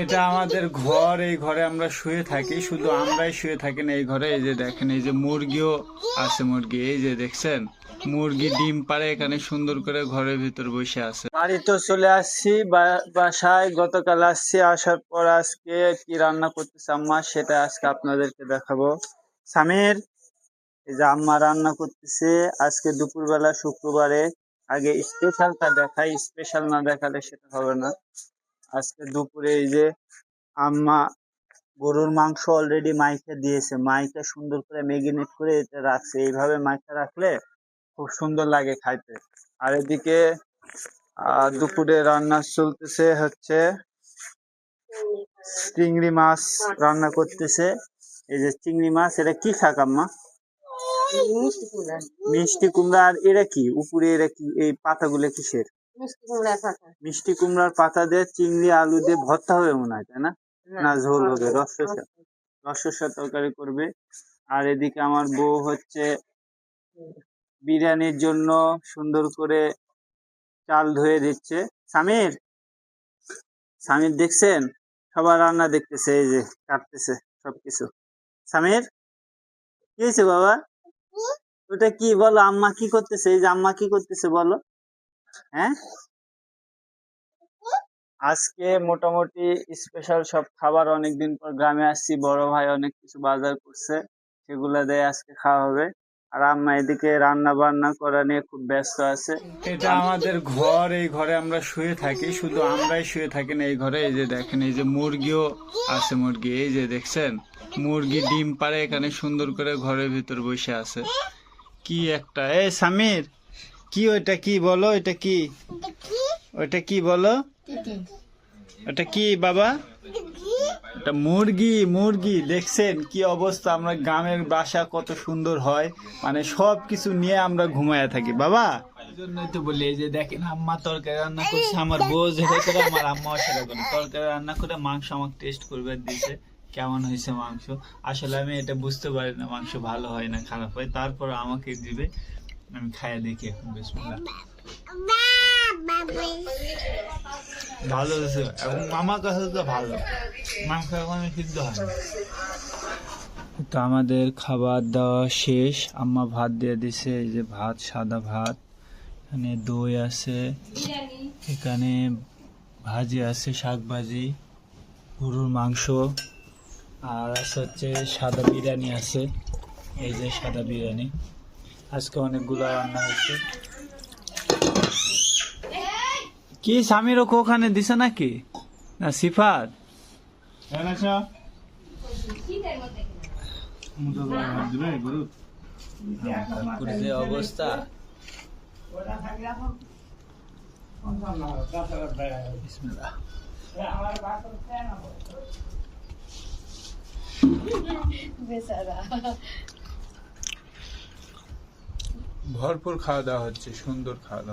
এটা আমাদের ঘর, এই ঘরে আমরা শুয়ে থাকি। শুধু আমরাই শুয়ে থাকি না এই ঘরে। এই যে দেখেন, এই যে মুরগিও আছে। মুরগি এই যে দেখছেন, মুরগি ডিম পাড়ে এখানে সুন্দর করে ঘরের ভিতর বসে আছে। বাড়ি তো চলে আসছি, বাসায় গতকাল আসছি। আসার পর আজকে কি রান্না করতেছে আম্মা সেটা আজকে আপনাদেরকে দেখাবো। সামির, এই যে আম্মা রান্না করতেছে আজকে দুপুরবেলা শুক্রবারে। আগে স্পেশালটা দেখাই, স্পেশাল না দেখালে সেটা হবে না। আজকে দুপুরে এই যে আম্মা গরুর মাংস অলরেডি মাইকে দিয়েছে। মাইকে সুন্দর করে ম্যাগনেট করে এটা রাখছে। এইভাবে মাইকে রাখলে খুব সুন্দর লাগে খাইতে। আর এদিকে দুপুরে রান্না চলতেছে হচ্ছে চিংড়ি মাছ রান্না করতেছে। এই যে চিংড়ি মাছ, এটা কি শাক আম্মা? মিষ্টি কুমড়া। আর এরা কি উপরে, এরা কি এই পাতাগুলো কিসের? মিষ্টি কুমড়ার পাতা দিয়ে চিংড়ি আলু দিয়ে ভর্তা হবে মনে হয়, তাই না? না, ঝোল হবে, রসসা তরকারি করবে। আর এদিকে আমার বউ হচ্ছে বিরিয়ানির জন্য সুন্দর করে চাল ধুয়ে দিচ্ছে। সামির, সামির দেখছেন সবার রান্না দেখতেছে, এই যে কাটতেছে সবকিছু। সামির, কি হয়েছে বাবা? ওটা কি বলো? আম্মা কি করতেছে? এই যে আম্মা কি করতেছে বলো। হ্যাঁ, আজকে মোটামুটি স্পেশাল সব খাবার। অনেকদিন পর গ্রামে আসছি, বড় ভাই অনেক কিছু বাজার করছে, সেগুলা দিয়ে আজকে খাওয়া হবে। আর আম্মা এদিকে রান্না বান্না করা নিয়ে খুব ব্যস্ত আছে। এটা আমাদের ঘর, এই ঘরে আমরা শুয়ে থাকি। শুধু আমরাই শুয়ে থাকি না এই ঘরে। এই যে দেখেন, এই যে মুরগিও আছে। মুরগি এই যে দেখছেন, মুরগি ডিম পাড়ে এখানে সুন্দর করে ঘরের ভিতর বসে আছে। কি একটা, এই সামির, কি ওইটা কি বলো? এটা কি? ওইটা কি বলো? এটা কি বাবা? এটা মুরগি। মুরগি দেখছেন কি অবস্থা? আমরা গ্রামের বাসা কত সুন্দর হয়, মানে সব কিছু নিয়ে আমরা ঘুমায় থাকি বাবা। এই জন্যই তো বলি, এই যে দেখেন আম্মা তরকারি রান্না করছে। আমার বউ যেটা করে আমার আম্মাও সেটা করে। তরকারি রান্না করে মাংস আমাকে টেস্ট করবে দিয়েছে, কেমন হয়েছে মাংস। আসলে আমি এটা বুঝতে পারি না মাংস ভালো হয় না খারাপ হয়, তারপর আমাকে দিবে, আমি খাইয়ে দেখি এখন। বিসমিল্লাহ। ভালো হয়েছে, এবং আমার কাছে তো ভালো মাংস, এখন সিদ্ধ হয়। তো আমাদের খাবার দাওয়া শেষ। আম্মা ভাত দিয়ে দিছে, এই যে ভাত, সাদা ভাত। এখানে দই আছে, এখানে ভাজি আছে, শাক ভাজি, গরুর মাংস, আর আছে হচ্ছে সাদা বিরিয়ানি আছে। এই যে সাদা বিরিয়ানি, আজকে অনেকগুলো রান্না হয়েছে। কি স্বামীর ওখানে দিছে নাকি? না সিফাত, যে অবস্থা। ভরপুর খাওয়া দাওয়া হচ্ছে, সুন্দর খাওয়া দাওয়া।